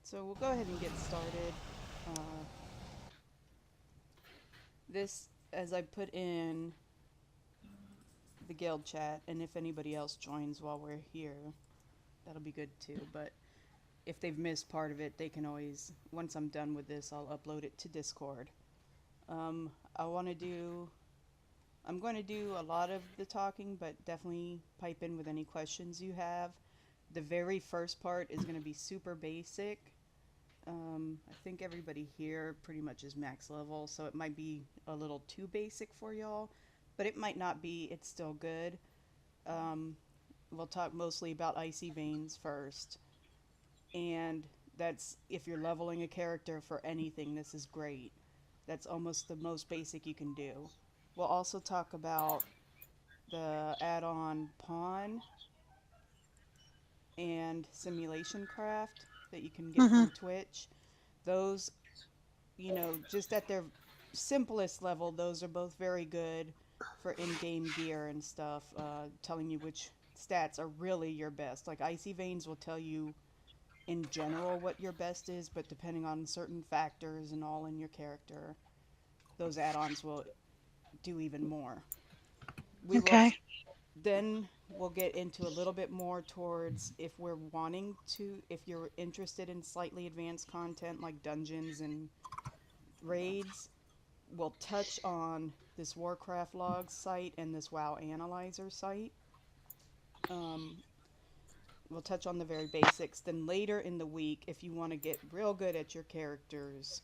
So we'll go ahead and get started. Uh, this, as I put in the guild chat, and if anybody else joins while we're here, that'll be good too. But if they've missed part of it, they can always, once I'm done with this, I'll upload it to Discord. Um, I want to do, I'm going to do a lot of the talking, but definitely pipe in with any questions you have. The very first part is going to be super basic. I think everybody here pretty much is max level, so it might be a little too basic for y'all, but it might not be. It's still good. Um, we'll talk mostly about Icy Veins first, and that's if you're leveling a character for anything, this is great. That's almost the most basic you can do. We'll also talk about the add-on Pawn and Simulationcraft that you can get Mm-hmm. from Twitch. Those, just at their simplest level, those are both very good for in-game gear and stuff, telling you which stats are really your best. Like Icy Veins will tell you in general what your best is, but depending on certain factors and all in your character, those add-ons will do even more. We will Okay. then we'll get into a little bit more towards if we're wanting to, if you're interested in slightly advanced content like dungeons and raids, we'll touch on this Warcraft logs site and this WoW analyzer site. Um, we'll touch on the very basics. Then later in the week, if you want to get real good at your characters,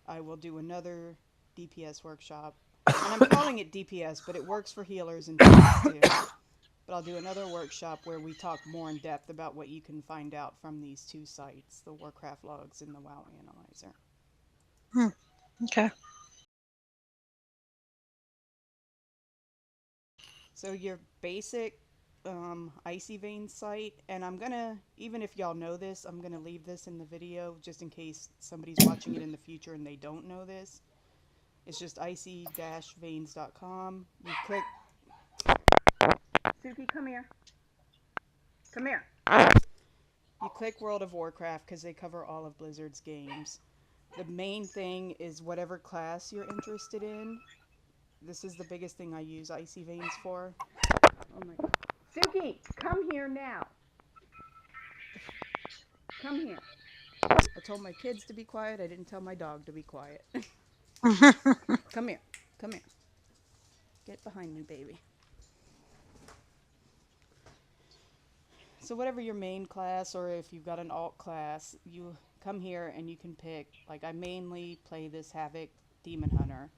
I will do another DPS workshop. And I'm calling it DPS, but it works for healers and tanks too. But I'll do another workshop where we talk more in depth about what you can find out from these two sites, the Warcraft logs and the WoW analyzer. Hmm. Okay. So your basic Icy Veins site, and I'm gonna, even if y'all know this, I'm gonna leave this in the video just in case somebody's watching it in the future and they don't know this. It's just icy-veins.com. You click, Suki, come here. Come here. You click World of Warcraft because they cover all of Blizzard's games. The main thing is whatever class you're interested in. This is the biggest thing I use Icy Veins for. Oh my god. Suki, come here now. Come here. I told my kids to be quiet. I didn't tell my dog to be quiet. Come here. Come here. Get behind me, baby. So whatever your main class, or if you've got an alt class, you come here and you can pick. Like I mainly play this Havoc Demon Hunter,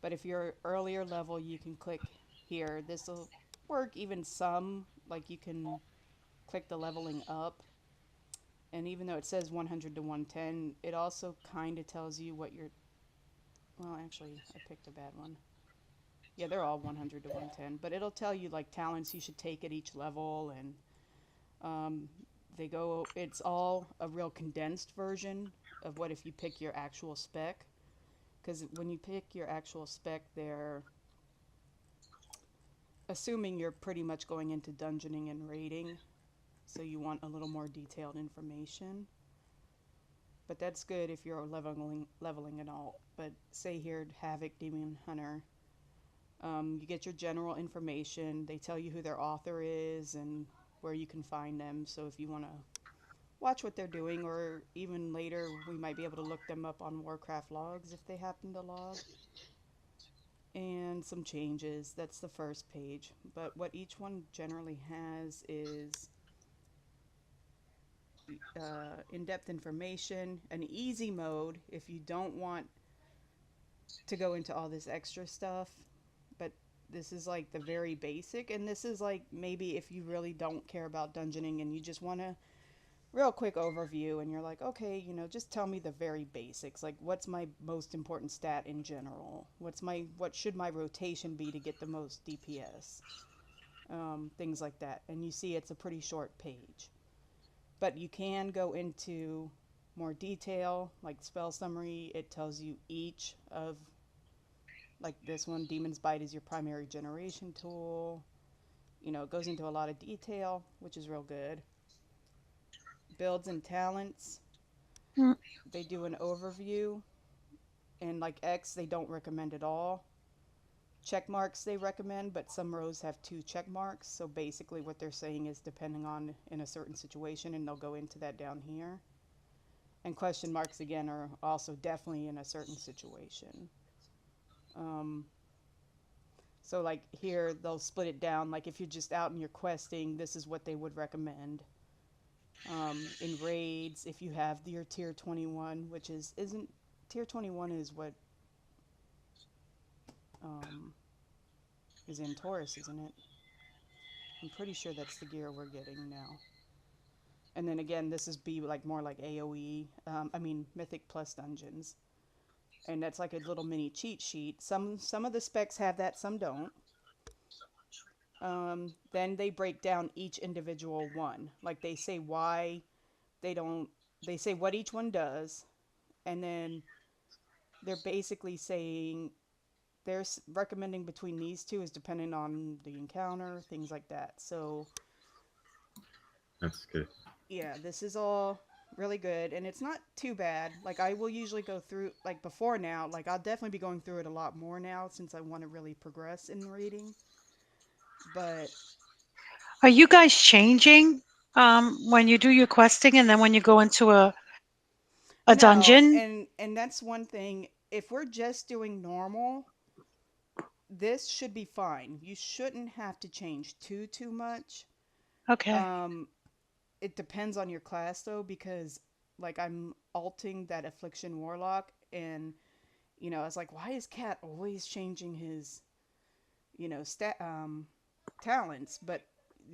but if you're earlier level, you can click here. This will work even some. Like you can click the leveling up, and even though it says 100 to 110, it also kind of tells you what your. Well, actually, I picked a bad one. Yeah, they're all 100 to 110, but it'll tell you like talents you should take at each level, and um, they go. It's all a real condensed version of what if you pick your actual spec, because when you pick your actual spec, they're assuming you're pretty much going into dungeoning and raiding, so you want a little more detailed information. But that's good if you're leveling an alt. But say here Havoc Demon Hunter, you get your general information. They tell you who their author is and where you can find them. So if you want to watch what they're doing, or even later, we might be able to look them up on Warcraft logs if they happen to log. And some changes. That's the first page. But what each one generally has is in depth information, an easy mode if you don't want to go into all this extra stuff. But this is like the very basic, and this is like maybe if you really don't care about dungeoning and you just want to real quick overview and you're like, okay, just tell me the very basics. Like what's my most important stat in general? What should my rotation be to get the most DPS? Things like that. And you see it's a pretty short page. But you can go into more detail, like spell summary. It tells you each of, like this one, Demon's Bite is your primary generation tool. It goes into a lot of detail, which is real good. Builds and talents. Mm. They do an overview, and like X, they don't recommend at all. Check marks they recommend, but some rows have two check marks. So basically, what they're saying is depending on in a certain situation, and they'll go into that down here. And question marks again are also definitely in a certain situation. Um, so like here, they'll split it down. Like if you're just out and you're questing, this is what they would recommend. In raids, if you have your tier 21, which isn't tier 21 is what um, is in Taurus, isn't it? I'm pretty sure that's the gear we're getting now. And then again, this is be like more like AOE. I mean Mythic plus dungeons, and that's like a little mini cheat sheet. Some of the specs have that, some don't. Then they break down each individual one. Like they say why they don't. They say what each one does, and then they're basically saying they're recommending between these two is depending on the encounter, things like that. So That's good. yeah, this is all really good, and it's not too bad. Like I will usually go through like before now, like I'll definitely be going through it a lot more now since I want to really progress in reading. But Are you guys changing when you do your questing and then when you go into a no, dungeon? and that's one thing. If we're just doing normal, this should be fine. You shouldn't have to change too much. Okay. Um, it depends on your class though, because like I'm alting that affliction warlock, and I was like, why is Cat always changing his stat talents? But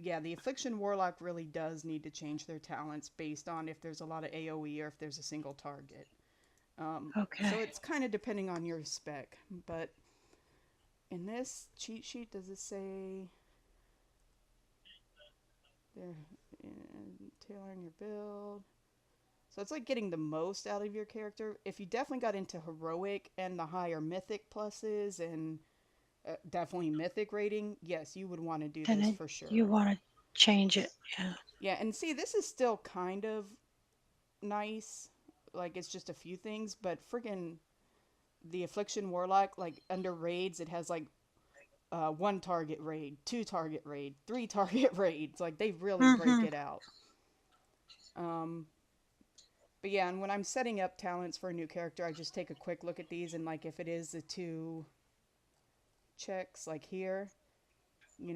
yeah, the affliction warlock really does need to change their talents based on if there's a lot of AOE or if there's a single target. Okay. So it's kind of depending on your spec. But in this cheat sheet, does it say they're tailoring your build? So it's like getting the most out of your character. If you definitely got into heroic and the higher mythic pluses and definitely mythic rating, yes, you would want to do And this then for you sure. want to change it. Yeah. Yeah, and see, this is still kind of nice. Like it's just a few things, but friggin' the affliction warlock, like under raids, it has like one target raid, two target raid, three target raids. Like they really break Mm-hmm. it out. Um, but yeah, and when I'm setting up talents for a new character, I just take a quick look at these, and like if it is the two checks, like here,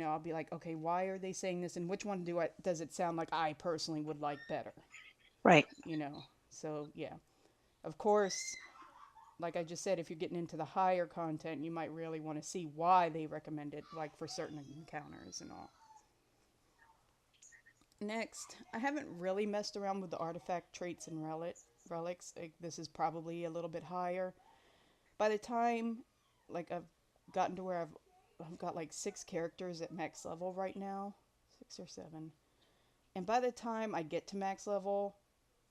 I'll be like, okay, why are they saying this, and which one does it sound like I personally would like better? Right. So yeah, of course, like I just said, if you're getting into the higher content, you might really want to see why they recommend it, like for certain encounters and all. Next, I haven't really messed around with the artifact traits and relics. Like, this is probably a little bit higher. By the time, like I've gotten to where I've got like 6 characters at max level right now, 6 or 7. And by the time I get to max level,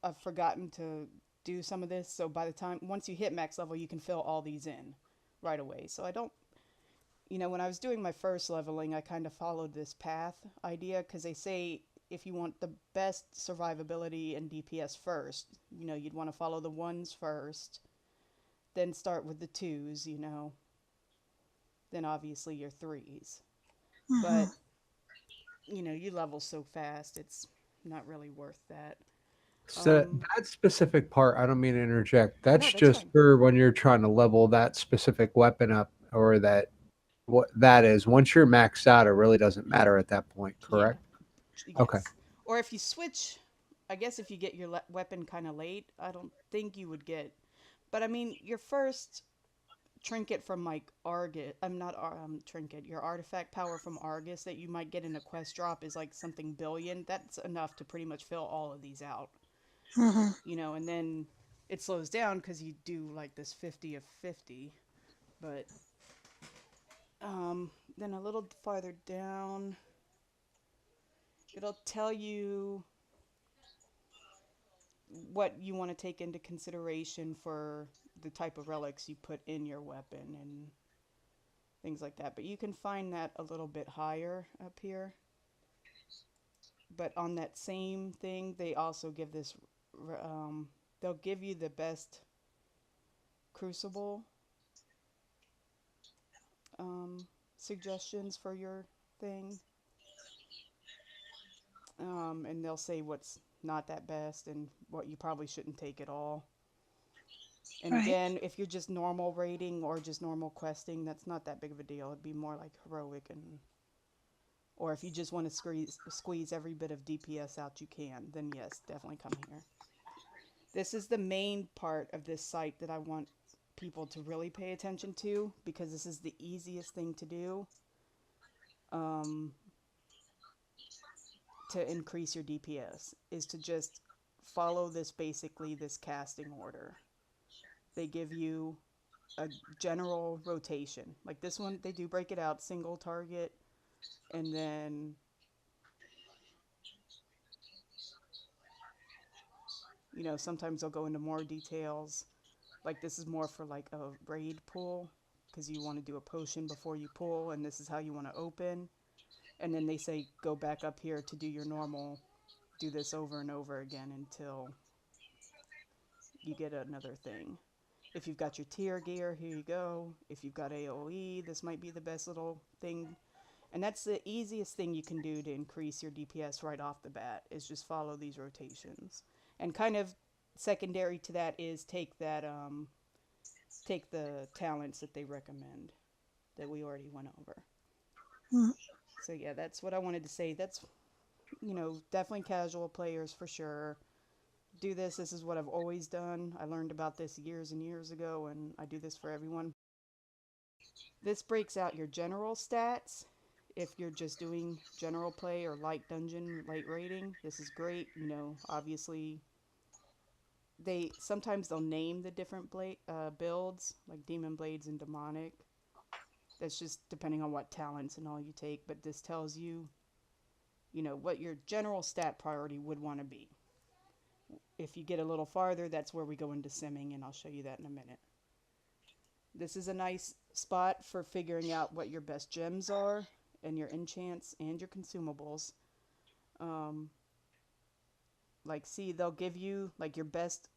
I've forgotten to do some of this. So by the time once you hit max level, you can fill all these in right away. So I don't, when I was doing my first leveling, I kind of followed this path idea because they say if you want the best survivability and DPS first, you'd want to follow the ones first, then start with the twos, then obviously your threes. Mm-hmm. But, you level so fast, it's not really worth that. So Um, that specific part, I don't mean to interject. no, That's that's just fine. for when you're trying to level that specific weapon up, or that what that is. Once you're maxed out, it really doesn't matter at that point, Yeah, correct? Okay. yes. Or if you switch, I guess if you get your weapon kind of late, I don't think you would get. But I mean, your first trinket from like Argus, I'm not trinket, your artifact power from Argus that you might get in a quest drop is like something billion. That's enough to pretty much fill all of these out, Mm-hmm. and then it slows down because you do like this 50 of 50. But then a little farther down, it'll tell you what you want to take into consideration for the type of relics you put in your weapon and things like that. But you can find that a little bit higher up here. But on that same thing, they also give this they'll give you the best crucible suggestions for your thing. And they'll say what's not that best and what you probably shouldn't take at all. And Right. again, if you're just normal raiding or just normal questing, that's not that big of a deal. It'd be more like heroic, and or if you just want to squeeze every bit of DPS out you can, then yes, definitely come here. This is the main part of this site that I want people to really pay attention to, because this is the easiest thing to do to increase your DPS, is to just follow this casting order. They give you a general rotation. Like this one, they do break it out, single target, and then sometimes they'll go into more details. Like this is more for like a raid pull, because you want to do a potion before you pull, and this is how you want to open. And then they say go back up here to do your normal, do this over and over again until you get another thing. If you've got your tier gear, here you go. If you've got AoE, this might be the best little thing. And that's the easiest thing you can do to increase your DPS right off the bat, is just follow these rotations. And kind of secondary to that is take the talents that they recommend that we already went over. Mm. So yeah, that's what I wanted to say. That's, definitely casual players for sure. Do this. This is what I've always done. I learned about this years and years ago, and I do this for everyone. This breaks out your general stats. If you're just doing general play or light dungeon, light raiding, this is great. Obviously, they'll name the different builds, like demon blades and demonic. That's just depending on what talents and all you take, but this tells you, what your general stat priority would want to be. If you get a little farther, that's where we go into simming, and I'll show you that in a minute. This is a nice spot for figuring out what your best gems are, and your enchants, and your consumables. See, they'll give you, like, your best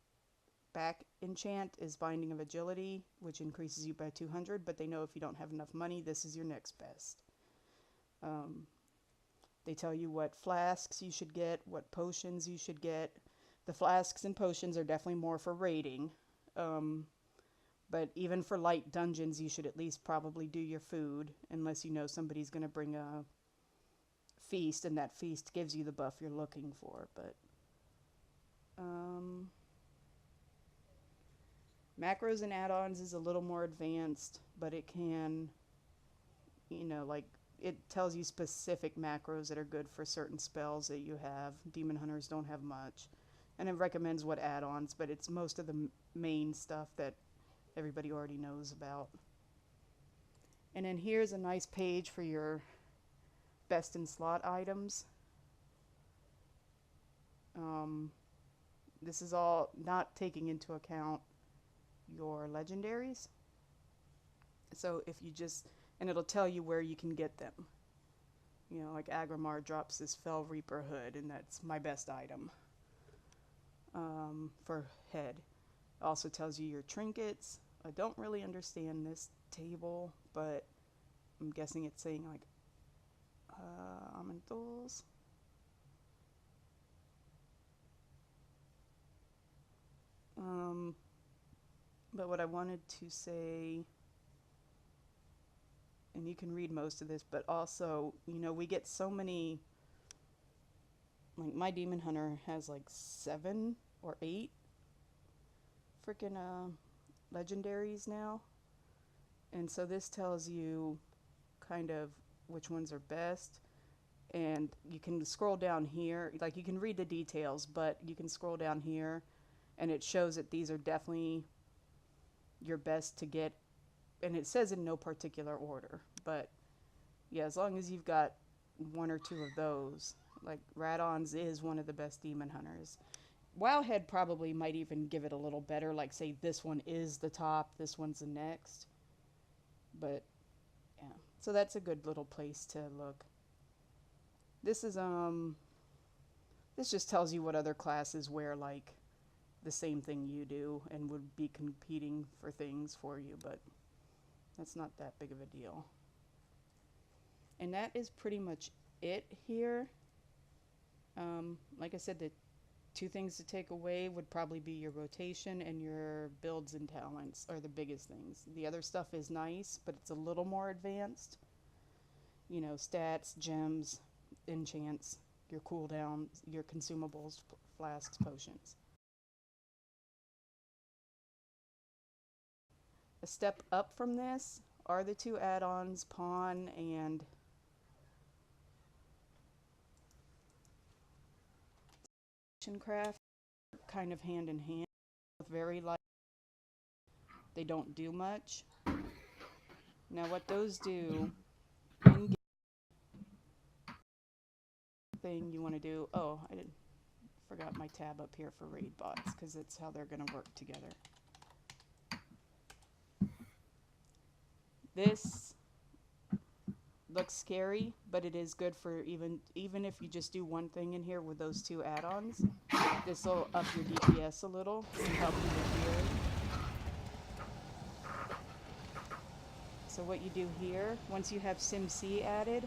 back enchant is Binding of Agility, which increases you by 200, but they know if you don't have enough money, this is your next best. They tell you what flasks you should get, what potions you should get. The flasks and potions are definitely more for raiding. But even for light dungeons, you should at least probably do your food, unless you know somebody's going to bring a feast, and that feast gives you the buff you're looking for. But macros and add-ons is a little more advanced, but it can, it tells you specific macros that are good for certain spells that you have. Demon hunters don't have much. And it recommends what add-ons, but it's most of the main stuff that everybody already knows about. And then here's a nice page for your best in slot items. This is all not taking into account your legendaries. So if you and it'll tell you where you can get them. Like Agrimar drops this Fell Reaper hood, and that's my best item for head. Also tells you your trinkets. I don't really understand this table, but I'm guessing it's saying like Amentos. But what I wanted to say, and you can read most of this, but also, we get so many, like my demon hunter has like 7 or 8 freaking legendaries now. And so this tells you kind of which ones are best. And you can scroll down here, like you can read the details, but you can scroll down here and it shows that these are definitely your best to get. And it says in no particular order, but yeah, as long as you've got 1 or 2 of those, like Radons is one of the best demon hunters. Wowhead probably might even give it a little better, like say this one is the top, this one's the next. But yeah, so that's a good little place to look. This is this just tells you what other classes wear like the same thing you do and would be competing for things for you, but that's not that big of a deal. And that is pretty much it here. Like I said, the two things to take away would probably be your rotation and your builds and talents are the biggest things. The other stuff is nice, but it's a little more advanced. You know, stats, gems, enchants, your cooldowns, your consumables, flasks, potions. A step up from this are the two add-ons, Pawn and Simulationcraft, kind of hand in hand. Very light. They don't do much. Now what those do, in thing you want to do, oh, I forgot my tab up here for Raidbots, because that's how they're going to work together. This looks scary, but it is good for even if you just do one thing in here with those two add-ons. This will up your DPS a little and help you with gear. So what you do here, once you have SimC added,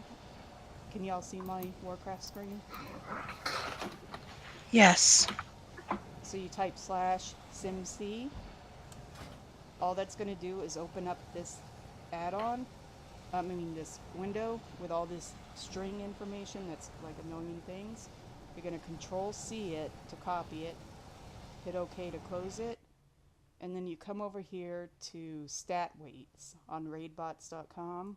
can y'all see my Warcraft screen? Yes. So you type /SimC. All that's going to do is open up this add-on, this window with all this string information that's like a million things. You're going to Control-C it to copy it, hit OK to close it, and then you come over here to stat weights on raidbots.com.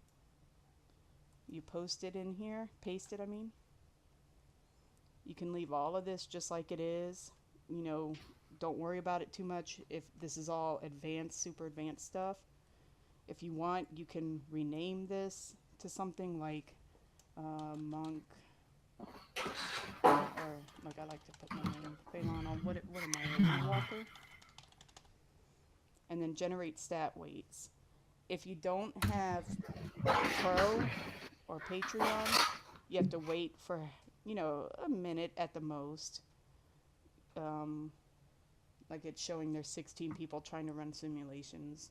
You post it in here, paste it, I mean. You can leave all of this just like it is. You know, don't worry about it too much if this is all advanced, super advanced stuff. If you want, you can rename this to something like monk, or like I like to put my name, Phelan on, what am I, a walker? And then generate stat weights. If you don't have Pro or Patreon, you have to wait for, you know, a minute at the most. Like it's showing there's 16 people trying to run simulations.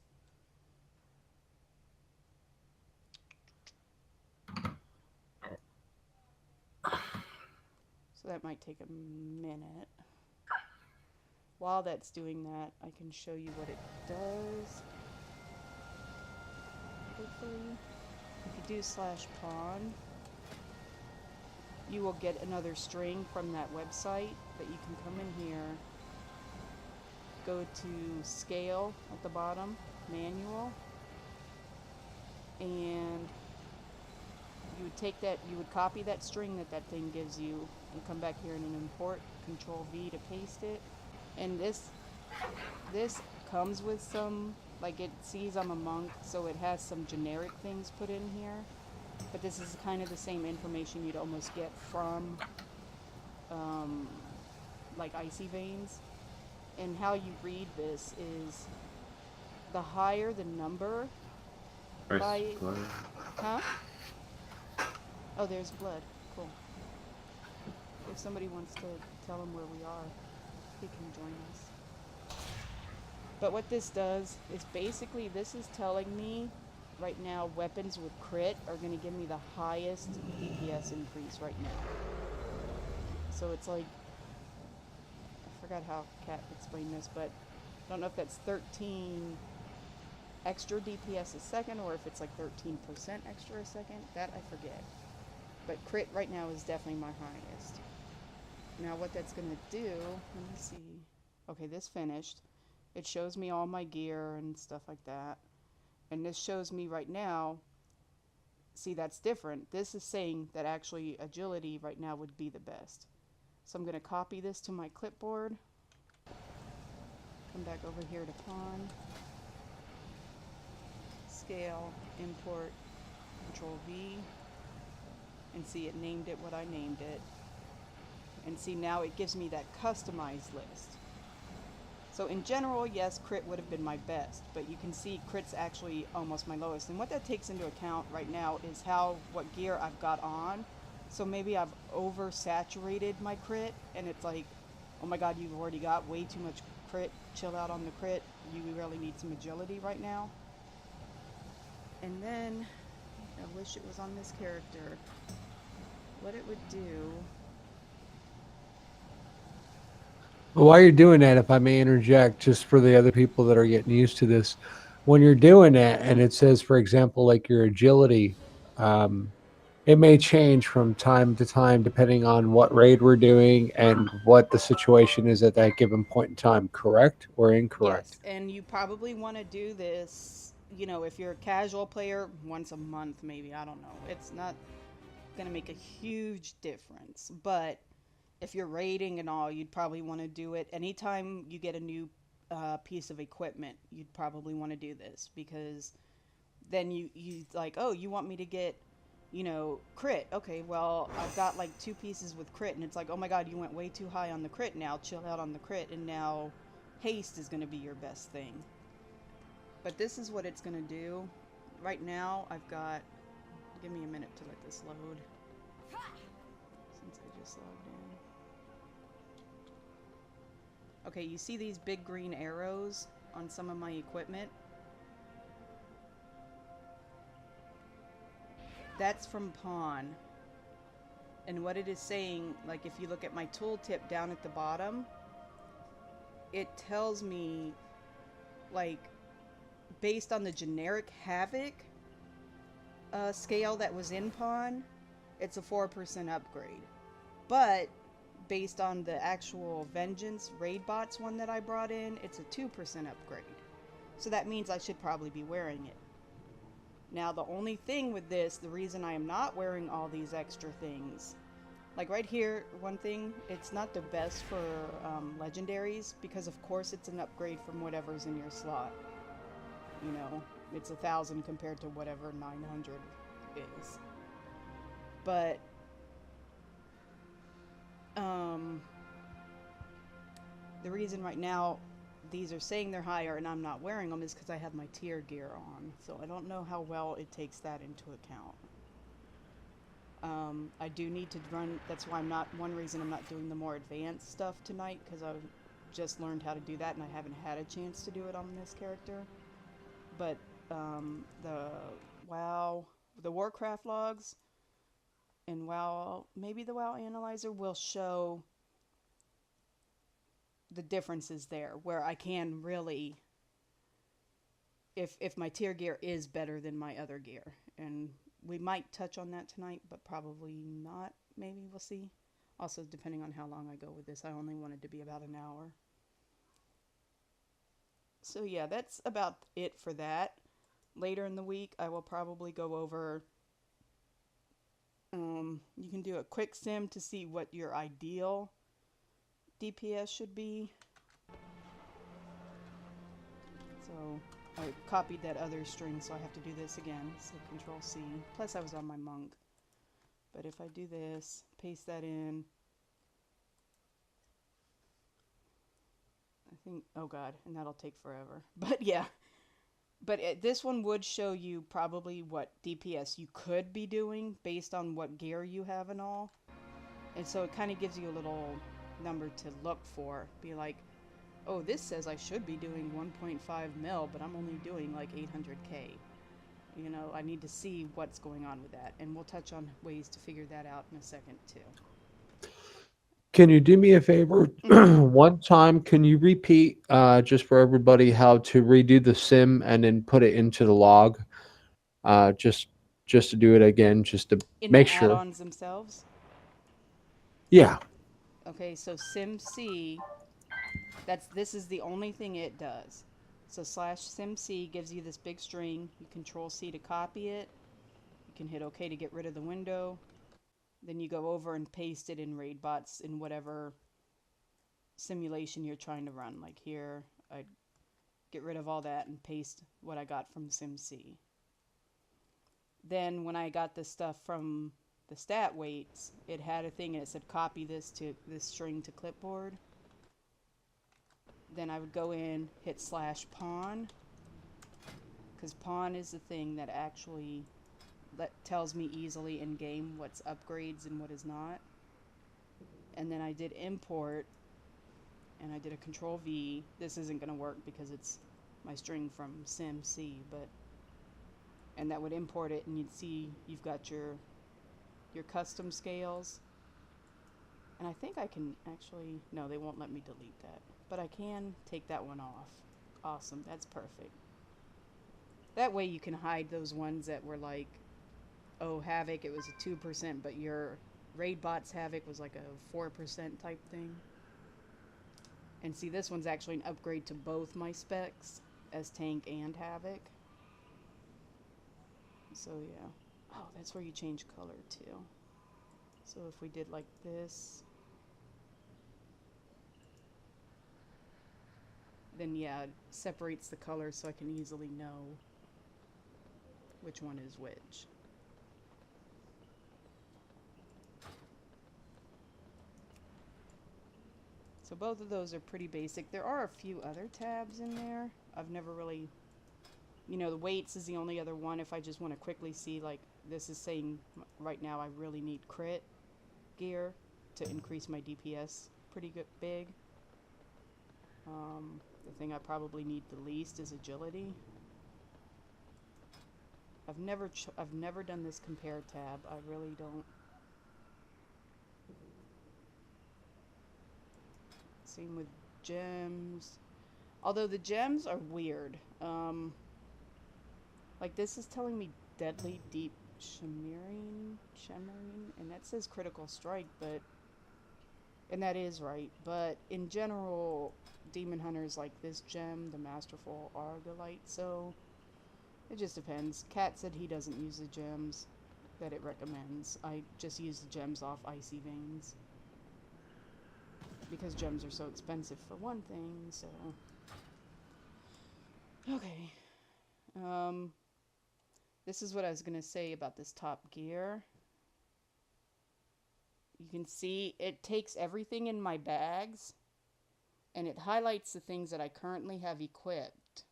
So that might take a minute. While that's doing that, I can show you what it does. Hopefully. If you do /pawn, you will get another string from that website that you can come in here, go to scale at the bottom, manual, and you would take that, you would copy that string that thing gives you and come back here and import, Control-V to paste it. And this comes with some, like it sees I'm a monk, so it has some generic things put in here. But this is kind of the same information you'd almost get from like Icy Veins. And how you read this is the higher the number by... Huh? Oh, there's blood. Cool. If somebody wants to tell them where we are, they can join us. But what this does is basically this is telling me right now weapons with crit are going to give me the highest DPS increase right now. So it's like, I forgot how Kat explained this, but I don't know if that's 13 extra DPS a second or if it's like 13% extra a second. That I forget. But crit right now is definitely my highest. Now what that's going to do, let me see. Okay, this finished. It shows me all my gear and stuff like that. And this shows me right now, see that's different. This is saying that actually agility right now would be the best. So I'm going to copy this to my clipboard. Come back over here to Pawn. Scale, import, Control-V. And see it named it what I named it. And see now it gives me that customized list. So in general, yes, crit would have been my best, but you can see crit's actually almost my lowest. And what that takes into account right now is what gear I've got on. So maybe I've oversaturated my crit and it's like, oh my god, you've already got way too much crit, chill out on the crit. You really need some agility right now. And then, I wish it was on this character, what it would do. While you're doing that, if I may interject, just for the other people that are getting used to this, when you're doing that, and it says, for example, like your agility, it may change from time to time depending on what raid we're doing and what the situation is at that given point in time. Correct or incorrect? Yes, and you probably want to do this, you know, if you're a casual player, once a month maybe, I don't know. It's not going to make a huge difference, but if you're raiding and all, you'd probably want to do it anytime you get a new piece of equipment. You'd probably want to do this because then you like, oh, you want me to get, you know, crit. Okay, well, I've got like 2 pieces with crit, and it's like, oh my god, you went way too high on the crit. Now chill out on the crit, and now haste is going to be your best thing. But this is what it's going to do. Right now, I've got, give me a minute to let this load since I just logged in. Okay, you see these big green arrows on some of my equipment? That's from Pawn. And what it is saying, like if you look at my tooltip down at the bottom, it tells me, like, based on the generic Havoc scale that was in Pawn, it's a 4% upgrade. But based on the actual Vengeance Raidbots one that I brought in, it's a 2% upgrade. So that means I should probably be wearing it. Now the only thing with this, the reason I am not wearing all these extra things, like right here, one thing, it's not the best for legendaries because of course it's an upgrade from whatever's in your slot. You know, it's 1,000 compared to whatever 900 is. But the reason right now these are saying they're higher and I'm not wearing them is because I have my tier gear on. So I don't know how well it takes that into account. I do need to run, that's why one reason I'm not doing the more advanced stuff tonight, because I've just learned how to do that and I haven't had a chance to do it on this character. But the WoW, the Warcraft logs, and WoW, maybe the WoW Analyzer will show the differences there, where I can really, if my tier gear is better than my other gear. And we might touch on that tonight, but probably not. Maybe we'll see. Also, depending on how long I go with this, I only want it to be about an hour. So yeah, that's about it for that. Later in the week, I will probably go over, you can do a quick sim to see what your ideal DPS should be. So I copied that other string, so I have to do this again. So Control C. Plus I was on my monk. But if I do this, paste that in, I think, oh god, and that'll take forever. But yeah. But this one would show you probably what DPS you could be doing based on what gear you have and all. And so it kind of gives you a little number to look for. Be like, oh, this says I should be doing 1.5 mil, but I'm only doing like 800k. You know, I need to see what's going on with that. And we'll touch on ways to figure that out in a second too. Can you do me a favor? One time, can you repeat just for everybody how to redo the sim and then put it into the log? Just to do it again, just to In make the sure. add-ons themselves. Yeah. Okay, so SimC, this is the only thing it does. So /SimC gives you this big string. You Control C to copy it. You can hit OK to get rid of the window. Then you go over and paste it in Raidbots in whatever simulation you're trying to run. Like here, I get rid of all that and paste what I got from SimC. Then when I got this stuff from the stat weights, it had a thing and it said copy this string to clipboard. Then I would go in, hit /pawn, because pawn is the thing that actually tells me easily in game what's upgrades and what is not. And then I did import, and I did a Control V. This isn't going to work because it's my string from SimC, but and that would import it, and you'd see you've got your custom scales. And I think I can actually, no, they won't let me delete that, but I can take that one off. Awesome, that's perfect. That way you can hide those ones that were like, oh, Havoc, it was a 2%, but your Raidbots Havoc was like a 4% type thing. And see, this one's actually an upgrade to both my specs as Tank and Havoc. So yeah. Oh, that's where you change color too. So if we did like this, then yeah, it separates the colors so I can easily know which one is which. So both of those are pretty basic. There are a few other tabs in there. I've never really, you know, the weights is the only other one. If I just want to quickly see, like, this is saying right now I really need crit gear to increase my DPS pretty good, big. The thing I probably need the least is agility. I've never done this compare tab. I really don't. Same with gems. Although the gems are weird. Like this is telling me deadly deep shimmering, and that says critical strike, but and that is right. But in general, demon hunters like this gem, the masterful argolite. So it just depends. Cat said he doesn't use the gems that it recommends. I just use the gems off Icy Veins. Because gems are so expensive for one thing, so... Okay. This is what I was going to say about this top gear. You can see it takes everything in my bags, and it highlights the things that I currently have equipped.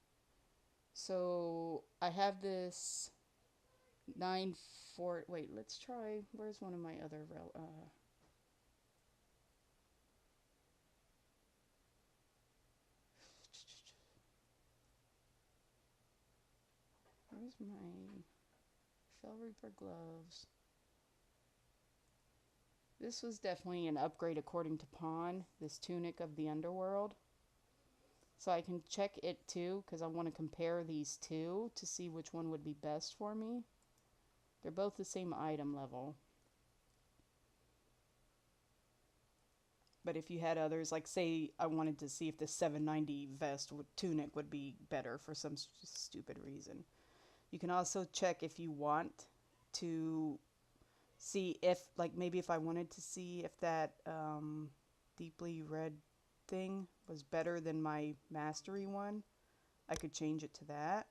So, I have this 9-4... Wait, let's try... Where's one of my other... Where's my Fell Reaper gloves? This was definitely an upgrade according to Pawn, this tunic of the underworld. So I can check it too, because I want to compare these two to see which one would be best for me. They're both the same item level. But if you had others, like say I wanted to see if the 790 vest tunic would be better for some stupid reason. You can also check if you want to see if, like maybe if I wanted to see if that deeply red thing was better than my mastery one, I could change it to that.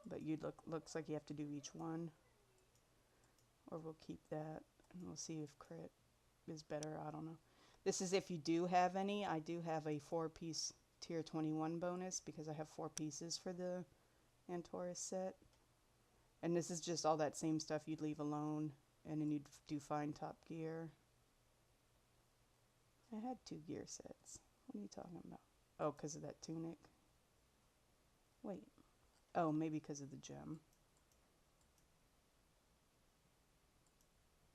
But looks like you have to do each one. Or we'll keep that and we'll see if crit is better. I don't know. This is if you do have any. I do have a 4-piece tier 21 bonus because I have 4 pieces for the Antaurus set. And this is just all that same stuff you'd leave alone, and then you'd do fine top gear. I had 2 gear sets. What are you talking about? Oh, because of that tunic. Wait. Oh, maybe because of the gem.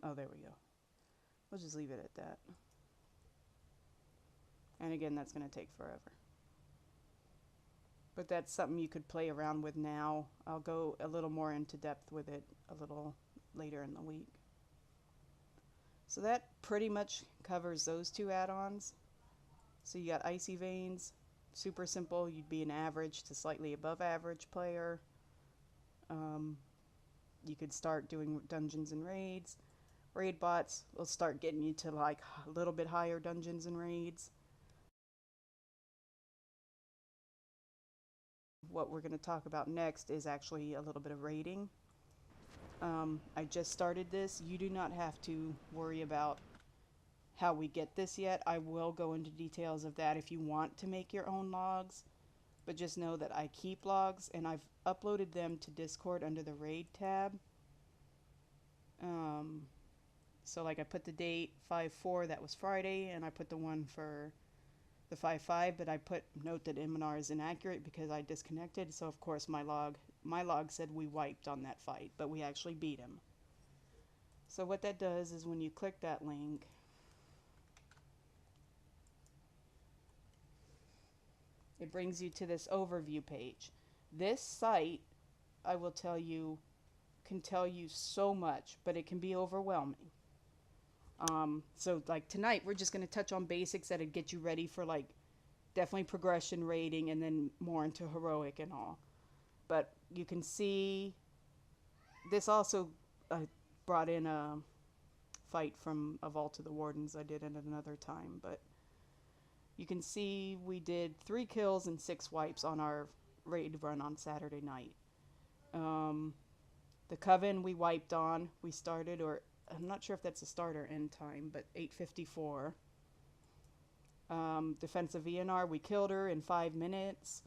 Oh, there we go. We'll just leave it at that. And again, that's going to take forever. But that's something you could play around with now. I'll go a little more into depth with it a little later in the week. So that pretty much covers those 2 add-ons. So you got Icy Veins, super simple. You'd be an average to slightly above average player. You could start doing dungeons and raids. Raidbots will start getting you to like a little bit higher dungeons and raids. What we're going to talk about next is actually a little bit of raiding. I just started this. You do not have to worry about how we get this yet. I will go into details of that if you want to make your own logs. But just know that I keep logs and I've uploaded them to Discord under the raid tab. So like I put the date 5/4, that was Friday, and I put the one for the 5/5, but I put note that Iminar is inaccurate because I disconnected. So of course my log said we wiped on that fight, but we actually beat him. So what that does is when you click that link, it brings you to this overview page. This site, I will tell you, can tell you so much, but it can be overwhelming. So like tonight, we're just going to touch on basics that'd get you ready for like definitely progression rating and then more into heroic and all. But you can see this also brought in a fight from a Vault of the Wardens I did at another time, but you can see we did 3 kills and 6 wipes on our raid run on Saturday night. The Coven we wiped on, we started, or I'm not sure if that's a start or end time, but 8:54. Defensive ENR, we killed her in 5 minutes.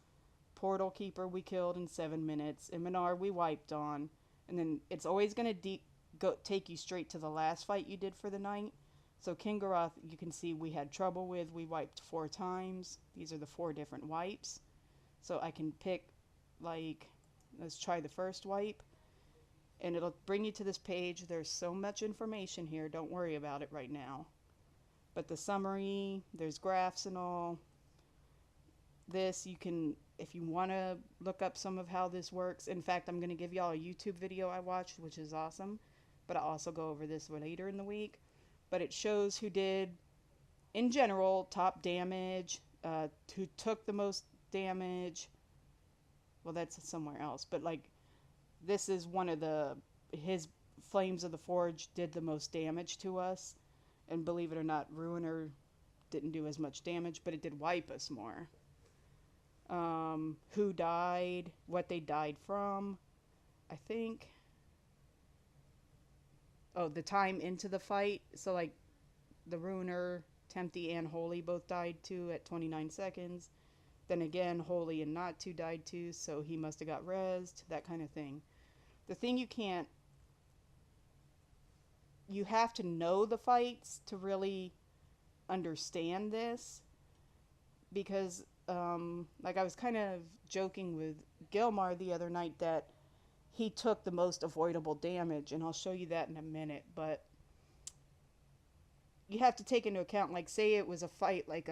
Portal Keeper we killed in 7 minutes. Iminar we wiped on. And then it's always going to take you straight to the last fight you did for the night. So Kingaroth, you can see we had trouble with. We wiped 4 times. These are the 4 different wipes. So I can pick, like, let's try the first wipe. And it'll bring you to this page. There's so much information here. Don't worry about it right now. But the summary, there's graphs and all. This, you can, if you want to look up some of how this works. In fact, I'm going to give y'all a YouTube video I watched, which is awesome. But I'll also go over this later in the week. But it shows who did, in general, top damage, who took the most damage. Well, that's somewhere else. But, like, this is one of his Flames of the Forge did the most damage to us. And believe it or not, Ruiner didn't do as much damage, but it did wipe us more. Who died, what they died from, I think. Oh, the time into the fight. So, like, the Ruiner, Tempty, and Holy both died too at 29 seconds. Then again, Holy and Not2 died too, so he must have got rezzed, that kind of thing. The thing you have to know the fights to really understand this, because like I was kind of joking with Gilmar the other night that he took the most avoidable damage, and I'll show you that in a minute, but you have to take into account, like, say it was a fight like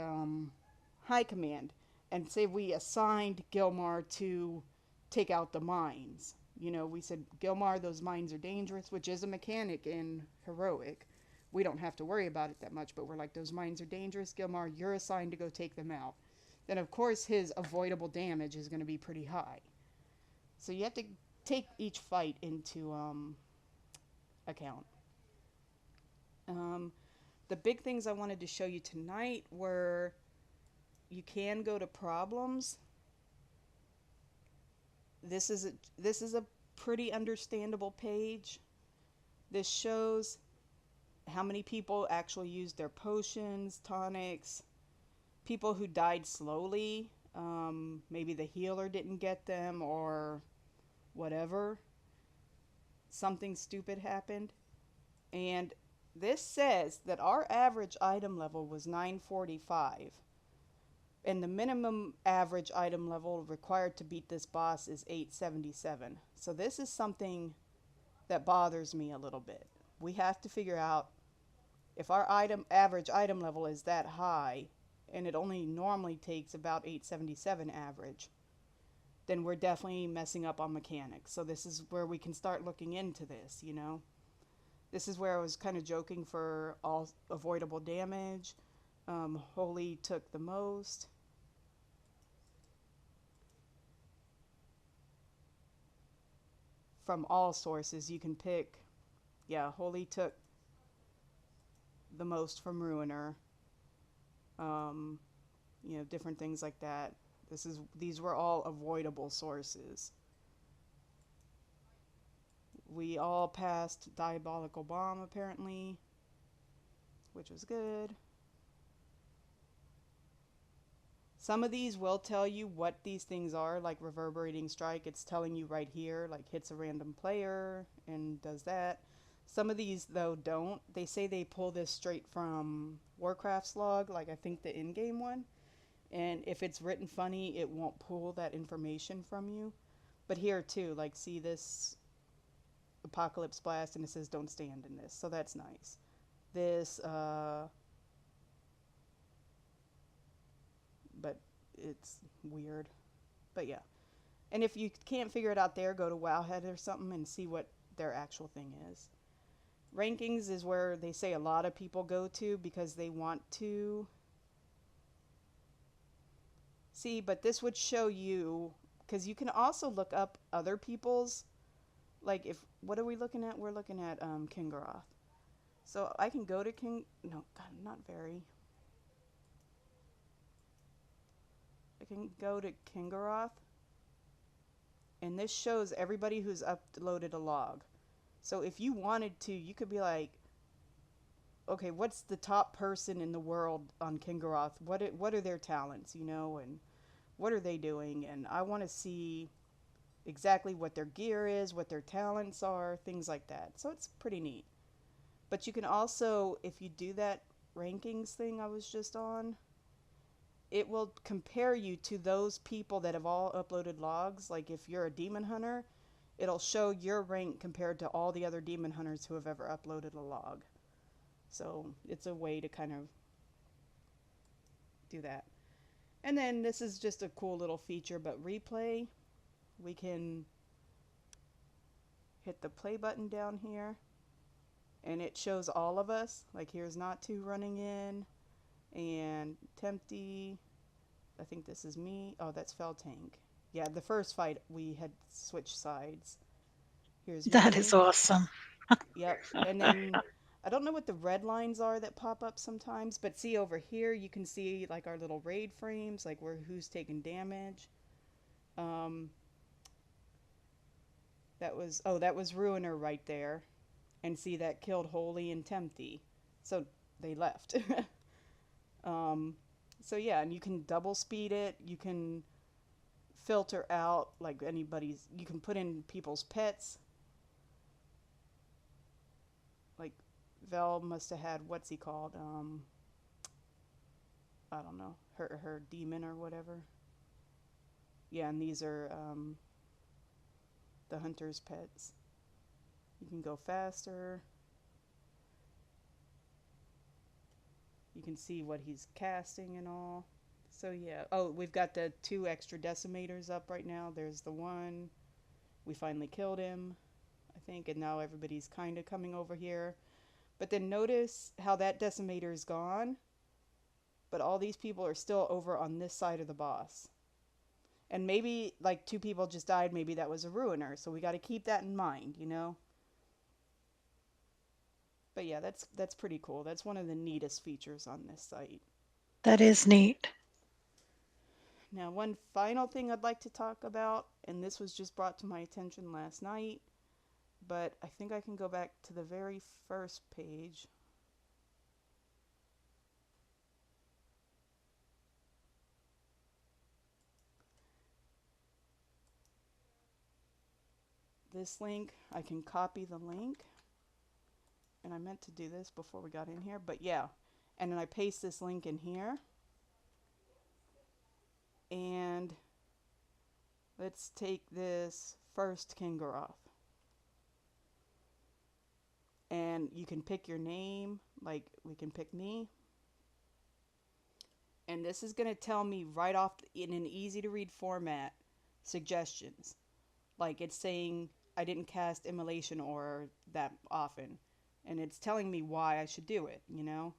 High Command, and say we assigned Gilmar to take out the mines. You know, we said, Gilmar, those mines are dangerous, which is a mechanic in Heroic. We don't have to worry about it that much, but we're like, those mines are dangerous. Gilmar, you're assigned to go take them out. Then, of course, his avoidable damage is going to be pretty high. So you have to take each fight into account. The big things I wanted to show you tonight were you can go to problems. This is a pretty understandable page. This shows how many people actually used their potions, tonics, people who died slowly. Maybe the healer didn't get them or whatever. Something stupid happened. And this says that our average item level was 945. And the minimum average item level required to beat this boss is 877. So this is something that bothers me a little bit. We have to figure out if our average item level is that high, and it only normally takes about 877 average, then we're definitely messing up on mechanics. So this is where we can start looking into this, you know. This is where I was kind of joking for all avoidable damage. Holy took the most. From all sources, you can pick, yeah, Holy took the most from Ruiner. You know, different things like that. These were all avoidable sources. We all passed Diabolical Bomb, apparently, which was good. Some of these will tell you what these things are, like Reverberating Strike. It's telling you right here, like hits a random player and does that. Some of these, though, don't. They say they pull this straight from Warcraft's log, like I think the in-game one. And if it's written funny, it won't pull that information from you. But here, too, like, see this Apocalypse Blast, and it says don't stand in this. So that's nice. This, but it's weird. But yeah. And if you can't figure it out there, go to Wowhead or something and see what their actual thing is. Rankings is where they say a lot of people go to because they want to see, but this would show you, because you can also look up other people's, like if, what are we looking at? We're looking at Kingaroth. So I can go to no, God, not very. I can go to Kingaroth, and this shows everybody who's uploaded a log. So if you wanted to, you could be like, okay, what's the top person in the world on Kingaroth? What are their talents, you know, and what are they doing? And I want to see exactly what their gear is, what their talents are, things like that. So it's pretty neat. But you can also, if you do that rankings thing I was just on, it will compare you to those people that have all uploaded logs. Like if you're a demon hunter, it'll show your rank compared to all the other demon hunters who have ever uploaded a log. So it's a way to kind of do that. And then this is just a cool little feature, but replay, we can hit the play button down here, and it shows all of us. Like here's Not Two running in, and Tempty. I think this is me. Oh, that's Fell Tank. Yeah, the first fight we had switched sides. Here's That me. is awesome. Yep. And then I don't know what the red lines are that pop up sometimes, but see over here you can see like our little raid frames, like who's taking damage. That was Ruiner right there. And see, that killed Holy and Tempty. So they left. So yeah, and you can double speed it. You can filter out like anybody's. You can put in people's pets. Like Vel must have had, what's he called? I don't know, her demon or whatever. Yeah, and these are the hunter's pets. You can go faster. You can see what he's casting and all. So yeah. Oh, we've got the 2 extra decimators up right now. There's the one. We finally killed him, I think, and now everybody's kind of coming over here. But then notice how that decimator is gone, but all these people are still over on this side of the boss. And maybe like 2 people just died, maybe that was a ruiner, so we got to keep that in mind, you know. But yeah, that's pretty cool. That's one of the neatest features on this site. That is neat. Now, one final thing I'd like to talk about, and this was just brought to my attention last night, but I think I can go back to the very first page. This link, I can copy the link, and I meant to do this before we got in here, but yeah, and then I paste this link in here, and let's take this first Kingaroth. And you can pick your name, like we can pick me. And this is going to tell me right off in an easy to read format suggestions. Like it's saying I didn't cast Immolation Aura that often. And it's telling me why I should do it, you know?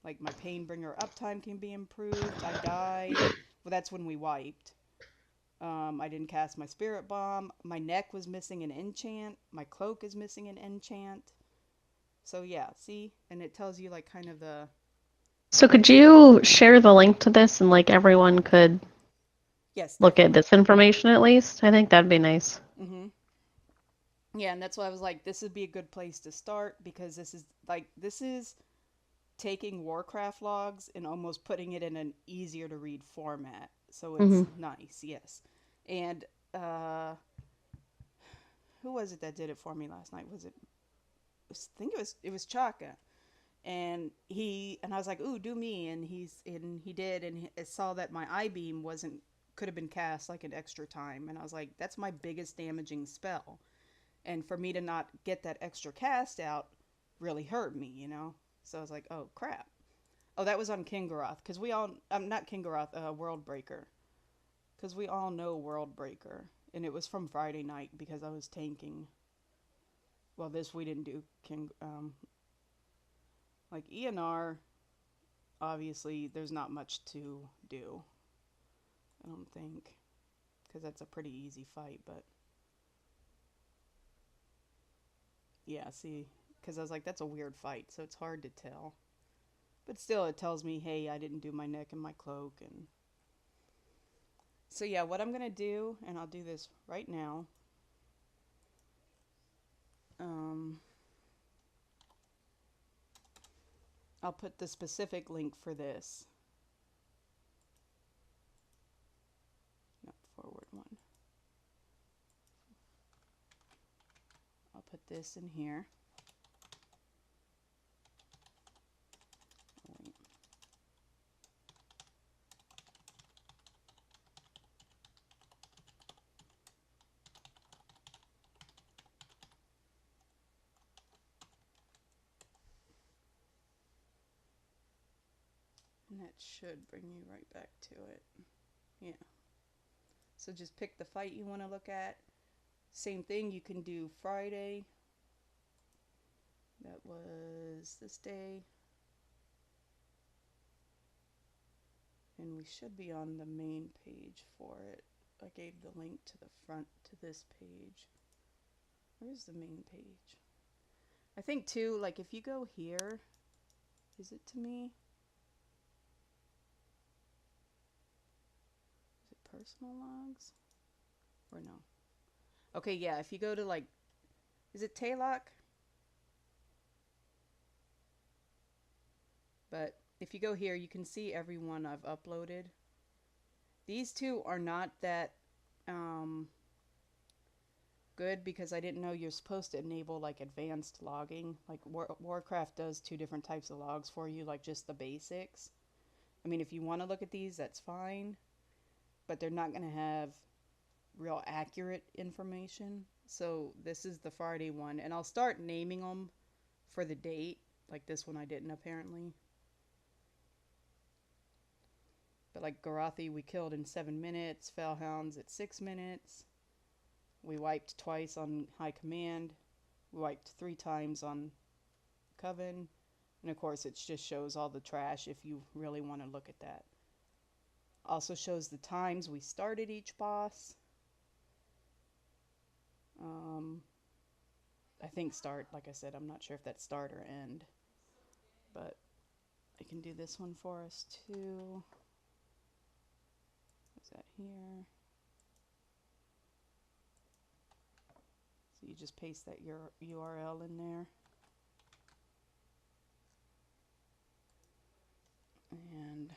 Like my Painbringer uptime can be improved. I died. Well, that's when we wiped. I didn't cast my Spirit Bomb. My neck was missing an enchant. My cloak is missing an enchant. So yeah, see? And it tells you like kind of the... So could you share the link to this and like everyone could Yes, look at definitely. this information at least? I think that'd be nice. Mm-hmm. Yeah, and that's why I was like, this would be a good place to start, because this is taking Warcraft logs and almost putting it in an easier to read format. So it's nice, yes. And who was it that did it for me last night? Was it? I think it was Chaka. And I was like, "Ooh, do me!" And he did, and he saw that my I beam wasn't could have been cast like an extra time, and I was like, "That's my biggest damaging spell," and for me to not get that extra cast out really hurt me, you know. So I was like, "Oh crap!" Oh, that was on Kingaroth, because we all not Kingaroth, World Breaker, because we all know World Breaker, and it was from Friday night because I was tanking. Well, this we didn't do like ENR. Obviously, there's not much to do. I don't think, because that's a pretty easy fight. But yeah, see, because I was like, that's a weird fight, so it's hard to tell. But still, it tells me, hey, I didn't do my neck and my cloak, and so yeah, what I'm gonna do, and I'll do this right now. Um, I'll put the specific link for this. No, forward one. I'll put this in here. Wait. And that should bring you right back to it. Yeah. So just pick the fight you want to look at. Same thing, you can do Friday. That was this day. And we should be on the main page for it. I gave the link to the front to this page. Where's the main page? I think too, like if you go here, is it to me? Is it personal logs? Or no? Okay, yeah, if you go to like, is it Taylock? But if you go here, you can see every one I've uploaded. These two are not that good because I didn't know you're supposed to enable like advanced logging. Like Warcraft does two different types of logs for you, like just the basics. I mean, if you want to look at these, that's fine, but they're not going to have real accurate information. So this is the Friday one, and I'll start naming them for the date. Like this one I didn't apparently. But like Garathi we killed in 7 minutes, Fellhounds at 6 minutes. We wiped twice on High Command. We wiped 3 times on Coven. And of course it just shows all the trash if you really want to look at that. Also shows the times we started each boss. I think start, like I said, I'm not sure if that's start or end. But I can do this one for us too. What's that here? So you just paste that URL in there. And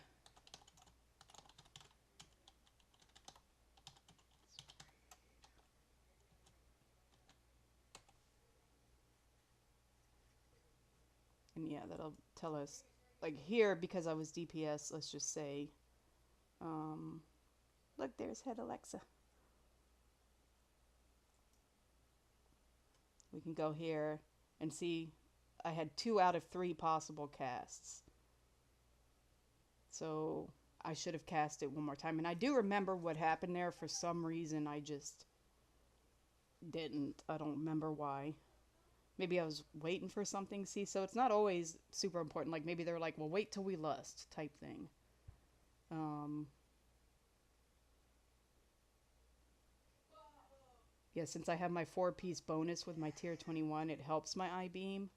yeah, that'll tell us, like here, because I was DPS, let's just say, look, there's Head Alexa. We can go here and see I had 2 out of 3 possible casts. So I should have cast it one more time. And I do remember what happened there. For some reason, I just didn't. I don't remember why. Maybe I was waiting for something. See, so it's not always super important. Like maybe they're like, well, wait till we lust type thing. Yeah, since I have my 4-piece bonus with my tier 21, it helps my I-beam.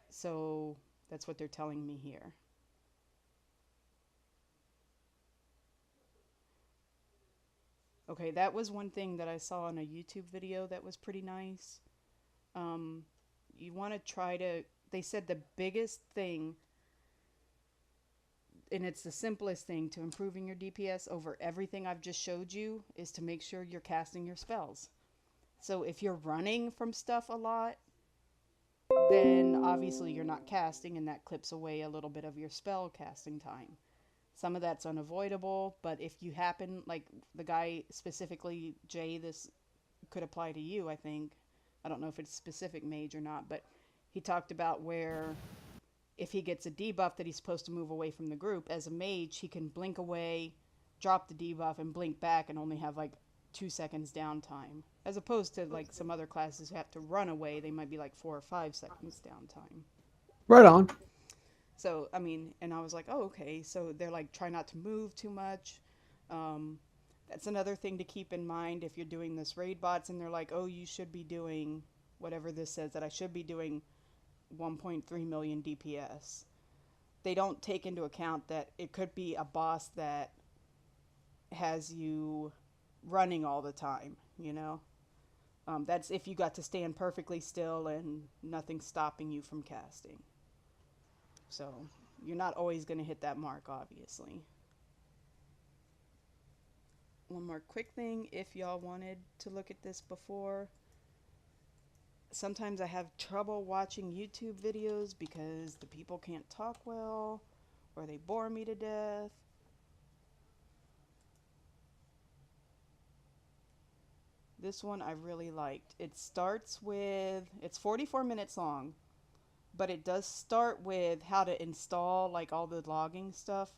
So that's what they're telling me here. Okay, that was one thing that I saw in a YouTube video that was pretty nice. You want to try to, they said the biggest thing and it's the simplest thing to improving your DPS over everything I've just showed you, is to make sure you're casting your spells. So if you're running from stuff a lot, then obviously you're not casting, and that clips away a little bit of your spell casting time. Some of that's unavoidable, but if you happen, like the guy specifically, Jay, this could apply to you, I think. I don't know if it's specific mage or not, but he talked about where if he gets a debuff that he's supposed to move away from the group, as a mage, he can blink away, drop the debuff, and blink back and only have like 2 seconds downtime. As opposed to like some other classes who have to run away, they might be like 4 or 5 seconds downtime. Right on. So, I mean, and I was like, oh, okay. So they're like, try not to move too much. That's another thing to keep in mind if you're doing this Raidbots and they're like, oh, you should be doing whatever this says that I should be doing 1.3 million DPS. They don't take into account that it could be a boss that has you running all the time, you know? That's if you got to stand perfectly still and nothing's stopping you from casting. So you're not always going to hit that mark, obviously. One more quick thing, if y'all wanted to look at this before. Sometimes I have trouble watching YouTube videos because the people can't talk well or they bore me to death. This one I really liked. It starts with, it's 44 minutes long, but it does start with how to install like all the logging stuff.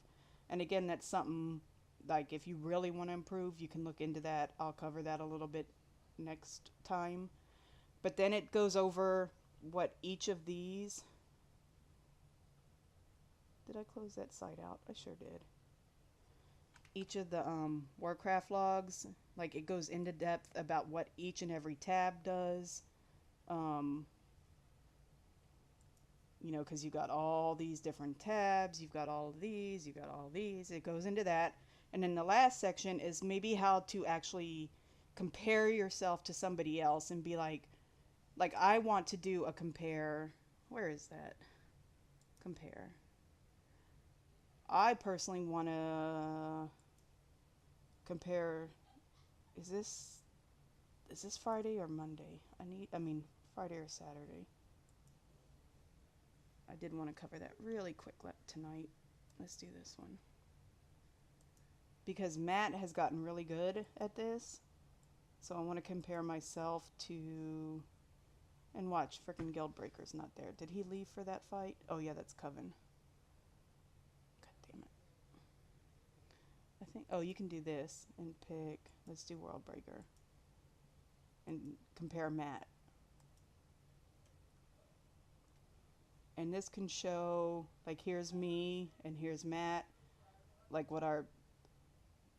And again, that's something like if you really want to improve, you can look into that. I'll cover that a little bit next time. But then it goes over what each of these... Did I close that site out? I sure did. Each of the Warcraft logs, like it goes into depth about what each and every tab does. You know, because you've got all these different tabs, you've got all of these, you've got all these. It goes into that. And then the last section is maybe how to actually compare yourself to somebody else and be like I want to do a compare. Where is that? Compare. I personally want to compare. Is this Friday or Monday? I mean Friday or Saturday. I did want to cover that really quick tonight. Let's do this one. Because Matt has gotten really good at this. So I want to compare myself to... And watch, frickin' Guildbreaker's not there. Did he leave for that fight? Oh yeah, that's Coven. God damn it. I think... Oh, you can do this and pick... Let's do Worldbreaker. And compare Matt. And this can show, like, here's me and here's Matt, like what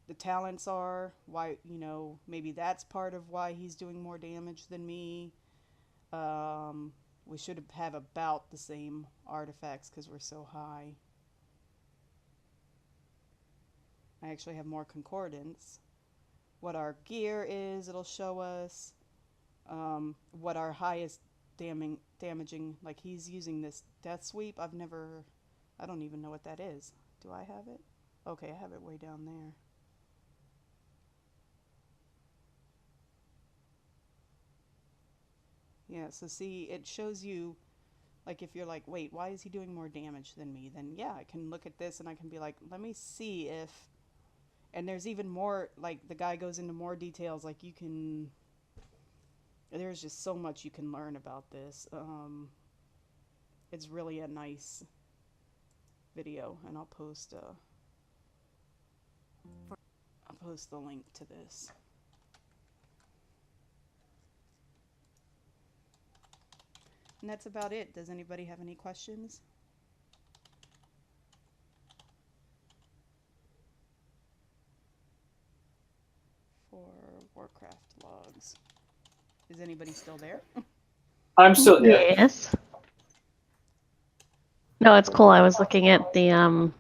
the talents are, why, you know, maybe that's part of why he's doing more damage than me. We should have about the same artifacts because we're so high. I actually have more concordance. What our gear is, it'll show us. What our highest damaging, like he's using this death sweep. I don't even know what that is. Do I have it? Okay, I have it way down there. Yeah, so see, it shows you, like if you're like, wait, why is he doing more damage than me? Then yeah, I can look at this and I can be like, let me see if, and there's even more, like the guy goes into more details, like you can, there's just so much you can learn about this. It's really a nice video, and I'll post the link to this. And that's about it. Does anybody have any questions? For Warcraft logs. Is anybody still there? I'm still here. Yes. No, it's cool. I was looking at the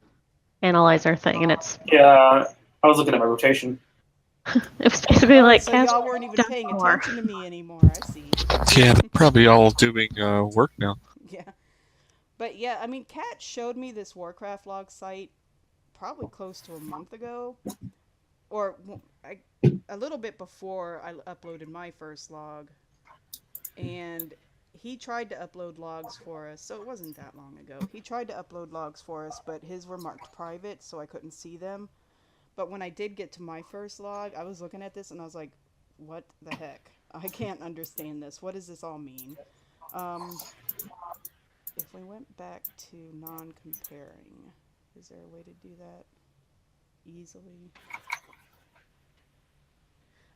analyzer thing, and it's Yeah, I was looking at my rotation. it was basically like so cast y'all weren't even down paying more. attention to me anymore. I see. Yeah, they're probably all doing work now. Yeah. But yeah, I mean, Kat showed me this Warcraft log site probably close to a month ago, or a little bit before I uploaded my first log, and he tried to upload logs for us, so it wasn't that long ago. He tried to upload logs for us, but his were marked private, so I couldn't see them. But when I did get to my first log, I was looking at this and I was like, what the heck? I can't understand this. What does this all mean? If we went back to non-comparing, is there a way to do that easily?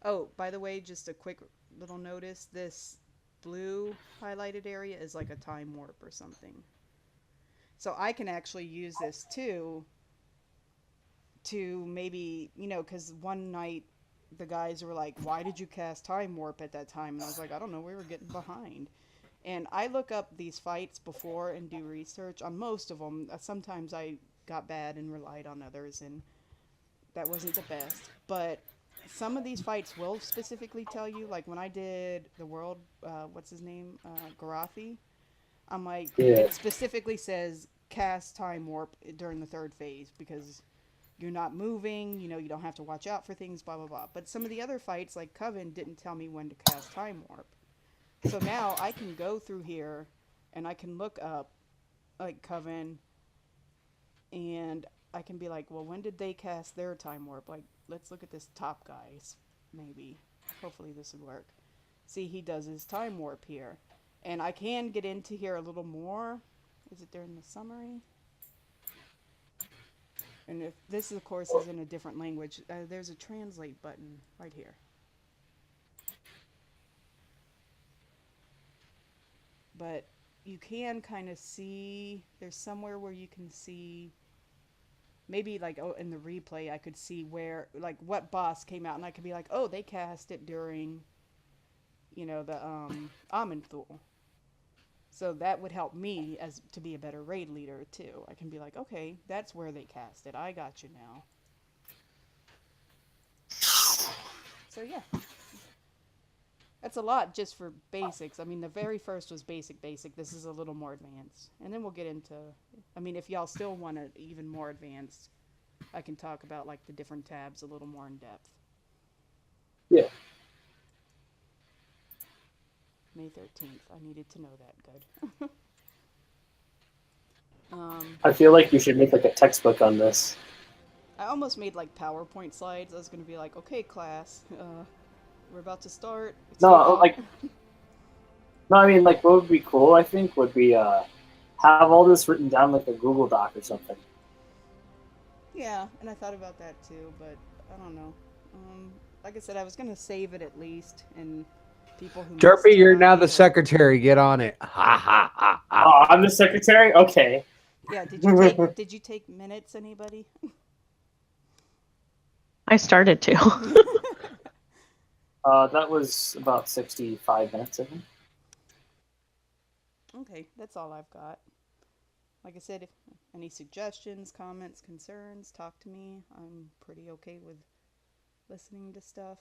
Oh, by the way, just a quick little notice. This blue highlighted area is like a time warp or something. So I can actually use this too to maybe, you know, because one night the guys were like, why did you cast time warp at that time? And I was like, I don't know, we were getting behind. And I look up these fights before and do research on most of them. Sometimes I got bad and relied on others, and that wasn't the best. But some of these fights will specifically tell you, like when I did the world, what's his name, Garathi, I'm like, Yeah. it specifically says cast time warp during the third phase because you're not moving, you know, you don't have to watch out for things, blah, blah, blah. But some of the other fights, like Coven, didn't tell me when to cast time warp. So now I can go through here and I can look up, like, Coven, and I can be like, well, when did they cast their time warp? Like, let's look at this top guy's, maybe. Hopefully this would work. See, he does his time warp here. And I can get into here a little more. Is it during the summary? And if this, of course, is in a different language, there's a translate button right here. But you can kind of see, there's somewhere where you can see, maybe like, oh, in the replay I could see where, like, what boss came out, and I could be like, oh, they cast it during, you know, the Amenthul. So that would help me as to be a better raid leader too. I can be like, okay, that's where they cast it. I got you now. So yeah. That's a lot just for basics. I mean, the very first was basic. This is a little more advanced. And then we'll get into, I mean, if y'all still want it even more advanced, I can talk about, like, the different tabs a little more in depth. Yeah. May 13th. I needed to know that. Good. I feel like you should make like a textbook on this. I almost made, like, PowerPoint slides. I was going to be like, okay, class, we're about to start. It's No, so like, no, I mean, like, what would be cool, I think, would be have all this written down like a Google Doc or something. Yeah, and I thought about that too, but I don't know. Like I said, I was going to save it at least, and people who missed Derpy, you're now tonight the or- secretary. Get on it. Ha ha ha ha. Oh, I'm the secretary? Okay. Yeah, did you take minutes, anybody? I started to. That was about 65 minutes, I think. Okay, that's all I've got. Like I said, if any suggestions, comments, concerns, talk to me. I'm pretty okay with listening to stuff.